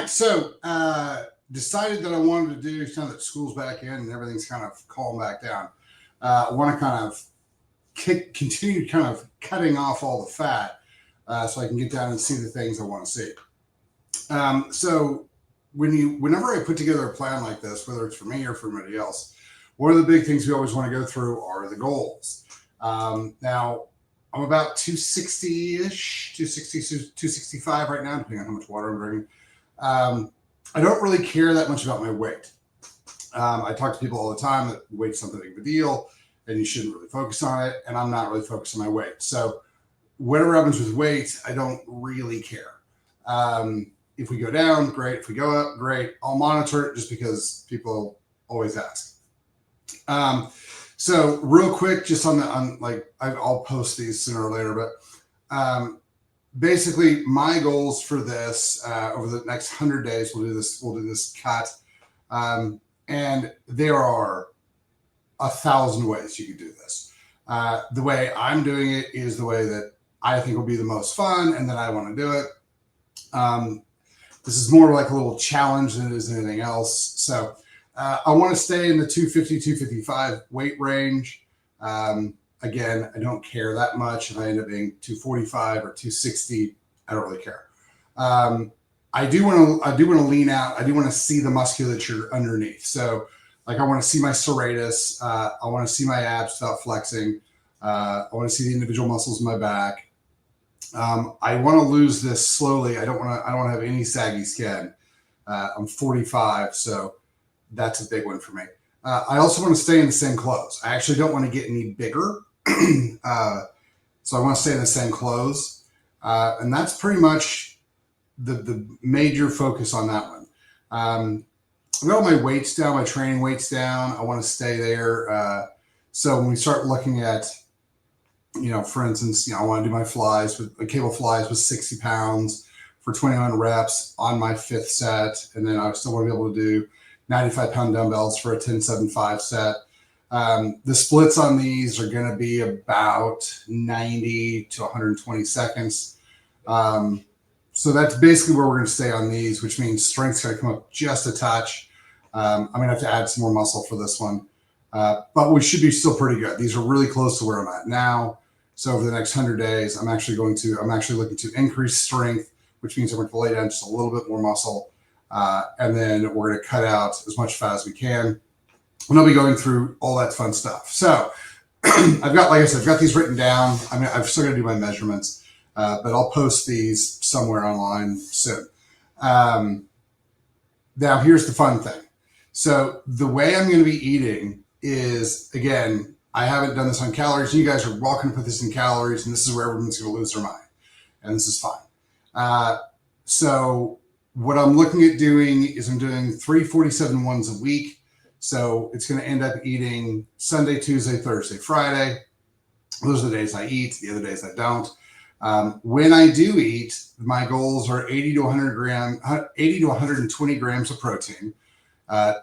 right. So decided that I wanted to do, now that school's back in and everything's kind of calmed back down, I want to kind of continue kind of cutting off all the fat so I can get down and see the things I want to see. So whenever I put together a plan like this, whether it's for me or for anybody else, one of the big things we always want to go through are the goals. Now, I'm about 260-ish, 260, 265 right now, depending on how much water I'm drinking. I don't really care that much about my weight. I talk to people all the time that weight's something big of a deal and you shouldn't really focus on it. And I'm not really focused on my weight. So whatever happens with weight, I don't really care. If we go down, great. If we go up, great. I'll monitor it just because people always ask. So real quick, just I'll post these sooner or later, but basically my goals for this over the next 100 days, we'll do this cut. And there are 1,000 ways you could do this. The way I'm doing it is the way that I think will be the most fun and that I want to do it. This is more like a little challenge than it is anything else. So I want to stay in the 250, 255 weight range. Again, I don't care that much. If I end up being 245 or 260, I don't really care. I do want to lean out. I do want to see the musculature underneath. So like I want to see my serratus. I want to see my abs without flexing. I want to see the individual muscles in my back. I want to lose this slowly. I don't want to have any saggy skin. I'm 45, so that's a big one for me. I also want to stay in the same clothes. I actually don't want to get any bigger. So I want to stay in the same clothes. And that's pretty much the major focus on that one. I've got all my weights down, my training weights down. I want to stay there. So when we start looking at, for instance, I want to do my flies with cable flies with 60 pounds for 21 reps on my 5th set. And then I still want to be able to do 95-pound dumbbells for a 10-7-5 set. The splits on these are going to be about 90 to 120 seconds. So that's basically where we're going to stay on these, which means strength's going to come up just a touch. I'm going to have to add some more muscle for this one. But we should be still pretty good. These are really close to where I'm at now. So over the next 100 days, I'm actually looking to increase strength, which means I'm going to lay down just a little bit more muscle. And then we're going to cut out as much fat as we can. And I'll be going through all that fun stuff. So I've got these written down. I've still got to do my measurements, but I'll post these somewhere online soon. Now here's the fun thing. So the way I'm going to be eating is, again, I haven't done this on calories. You guys are welcome to put this in calories, and this is where everyone's going to lose their mind. And this is fine. So what I'm looking at doing is I'm doing 3 47-1s a week. So it's going to end up eating Sunday, Tuesday, Thursday, Friday. Those are the days I eat. The other days I don't. When I do eat, my goals are 80 to 120 grams of protein,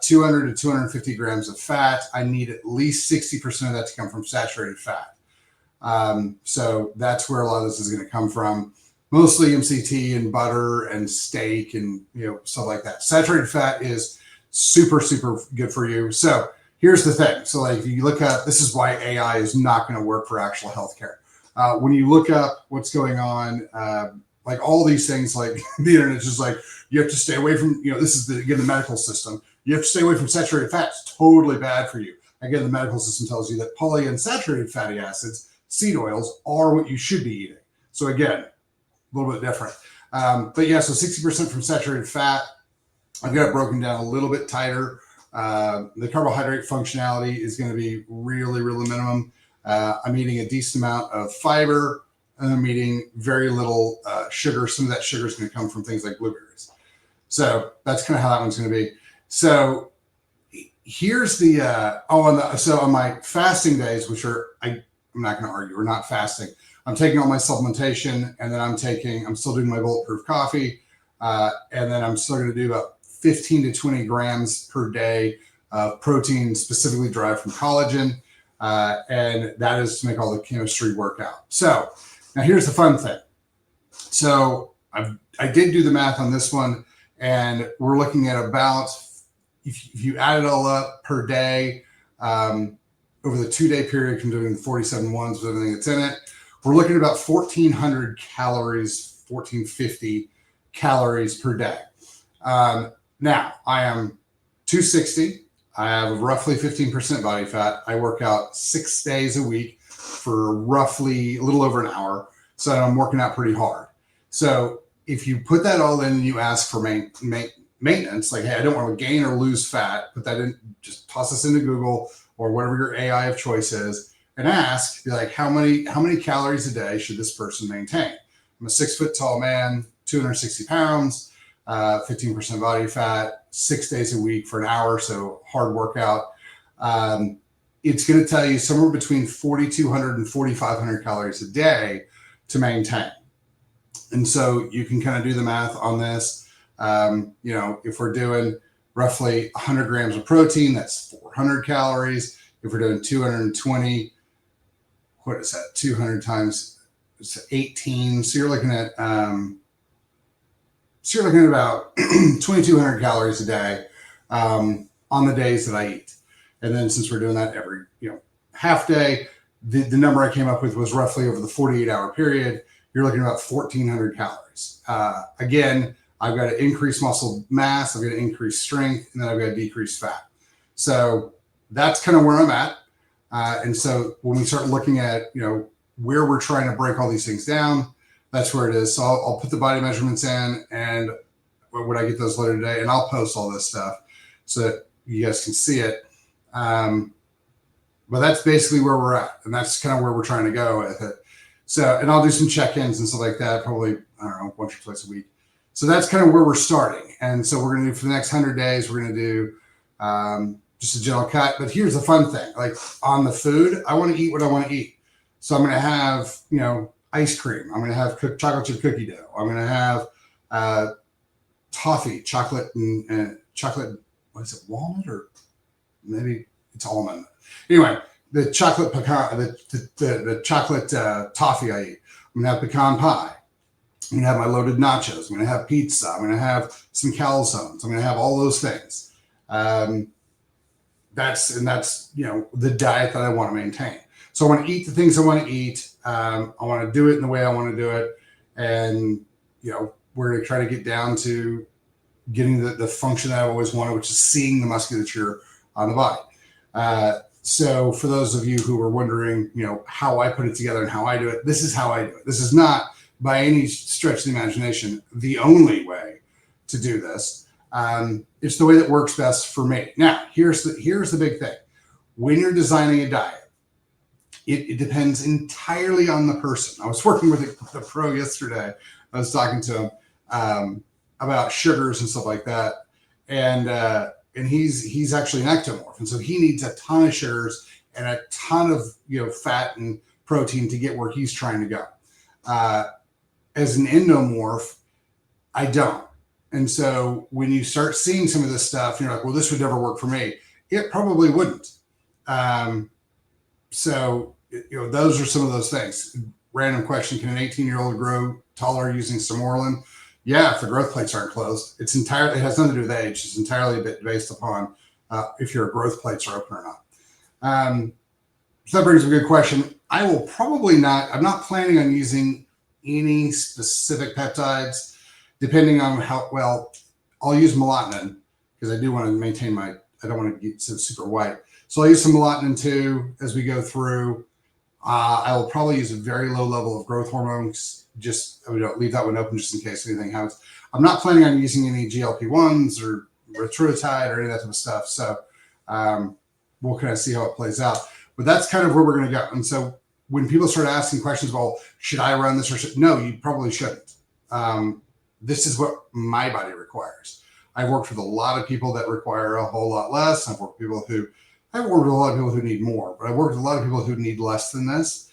200 to 250 grams of fat. I need at least 60% of that to come from saturated fat. So that's where a lot of this is going to come from. Mostly MCT and butter and steak and stuff like that. Saturated fat is super, super good for you. So here's the thing. So like if you look up, this is why AI is not going to work for actual healthcare. When you look up what's going on, like all these things, like the internet, just like you have to stay away from, this is the medical system. You have to stay away from saturated fat. It's totally bad for you. Again, the medical system tells you that polyunsaturated fatty acids, seed oils, are what you should be eating. So again, a little bit different. But yeah, so 60% from saturated fat. I've got it broken down a little bit tighter. The carbohydrate functionality is going to be really, really minimum. I'm eating a decent amount of fiber, and I'm eating very little sugar. Some of that sugar is going to come from things like blueberries. So that's kind of how that one's going to be. So here's the so on my fasting days, which are I'm not going to argue, we're not fasting. I'm taking all my supplementation, and then I'm still doing my bulletproof coffee, and then I'm still going to do about 15 to 20 grams per day of protein specifically derived from collagen. And that is to make all the chemistry work out. So now here's the fun thing. So I did do the math on this one, And we're looking at about, if you add it all up per day, over the 2-day period from doing the 47 ones with everything that's in it, we're looking at about 1,400 calories, 1,450 calories per day. Now, I am 260. I have roughly 15% body fat. I work out 6 days a week for roughly a little over an hour. So I'm working out pretty hard. So if you put that all in and you ask for maintenance, like, hey, I don't want to gain or lose fat, put that in, just toss this into Google or whatever your AI of choice is, and ask, be like, how many calories a day should this person maintain? I'm a 6 foot tall man, 260 pounds, 15% body fat, 6 days a week for an hour, so hard workout. It's going to tell you somewhere between 4,200 and 4,500 calories a day to maintain. And so you can kind of do the math on this. If we're doing roughly 100 grams of protein, that's 400 calories. If we're doing 220, what is that? 200 times it's 18. So you're looking at about 2,200 calories a day on the days that I eat. And then since we're doing that every half day, the number I came up with was roughly over the 48-hour period, you're looking at about 1,400 calories. Again, I've got to increase muscle mass, I've got to increase strength, and then I've got to decrease fat. So that's kind of where I'm at. And so when we start looking at, where we're trying to break all these things down, that's where it is. So I'll put the body measurements in, and when I get those later today, and I'll post all this stuff so that you guys can see it. But that's basically where we're at, and that's kind of where we're trying to go with it. So, and I'll do some check-ins and stuff like that, probably, I don't know, once or twice a week. So that's kind of where we're starting. And so we're going to do for the next 100 days, we're going to do just a general cut. But here's the fun thing, like on the food, I want to eat what I want to eat. So I'm going to have, ice cream. I'm going to have chocolate chip cookie dough. I'm going to have toffee, chocolate and chocolate, what is it, walnut, or maybe it's almond. Anyway, the chocolate pecan, the chocolate toffee I eat. I'm going to have pecan pie. I'm going to have my loaded nachos. I'm going to have pizza. I'm going to have some calzones. I'm going to have all those things. That's the diet that I want to maintain. So I want to eat the things I want to eat. I want to do it in the way I want to do it. And, we're going to try to get down to getting the function that I always wanted, which is seeing the musculature on the body. So for those of you who were wondering, how I put it together and how I do it, this is how I do it. This is not by any stretch of the imagination the only way to do this. It's the way that works best for me. Now, here's the big thing. When you're designing a diet, it depends entirely on the person. I was working with the pro yesterday. I was talking to him about sugars and stuff like that. And he's actually an ectomorph. And so he needs a ton of sugars and a ton of, fat and protein to get where he's trying to go. As an endomorph, I don't. And so when you start seeing some of this stuff, you're like, well, this would never work for me. It probably wouldn't. So, those are some of those things. Random question. Can an 18-year-old grow taller using Somorelin? Yeah, if the growth plates aren't closed. It has nothing to do with age. It's entirely a bit based upon if your growth plates are open or not. So that brings up a good question. I will probably not, I'm not planning on using any specific peptides, depending on how well. I'll use melatonin because I do want to maintain I don't want to get super white. So I'll use some melatonin too as we go through. I will probably use a very low level of growth hormones. Just leave that one open just in case anything happens. I'm not planning on using any GLP-1s or retatrutide or any of that type of stuff. So we'll kind of see how it plays out. But that's kind of where we're going to go. And so when people start asking questions, well, should I run this or no, you probably shouldn't. This is what my body requires. I've worked with a lot of people that require a whole lot less. I've worked with a lot of people who need more, but I've worked with a lot of people who need less than this.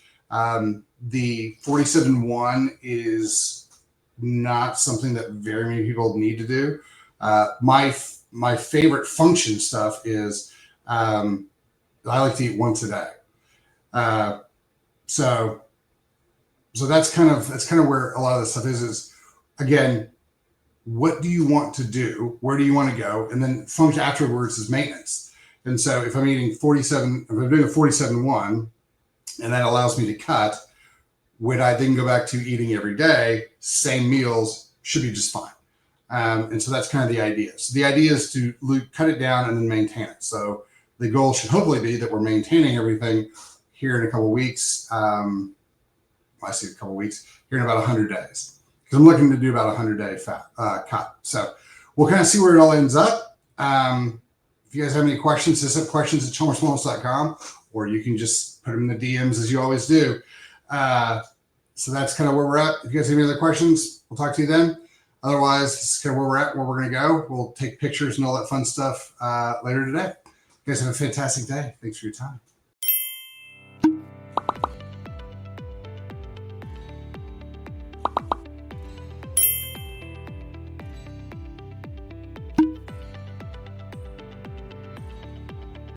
The 47-1 is not something that very many people need to do. My favorite function stuff is I like to eat once a day. So that's kind of where a lot of this stuff is again, what do you want to do? Where do you want to go? And then function afterwards is maintenance. And so if I'm eating 47, if I'm doing a 47-1, and that allows me to cut, would I then go back to eating every day, same meals, should be just fine. And so that's kind of the idea. So the idea is to cut it down and then maintain it. So the goal should hopefully be that we're maintaining everything here in a couple of weeks. I say a couple of weeks, here in about 100 days. Because I'm looking to do about a 100-day cut. So we'll kind of see where it all ends up. If you guys have any questions, just have questions at chalmerswellness.com, or you can just put them in the DMs as you always do. So that's kind of where we're at. If you guys have any other questions, we'll talk to you then. Otherwise, this is kind of where we're at, where we're going to go. We'll take pictures and all that fun stuff later today. You guys have a fantastic day. Thanks for your time.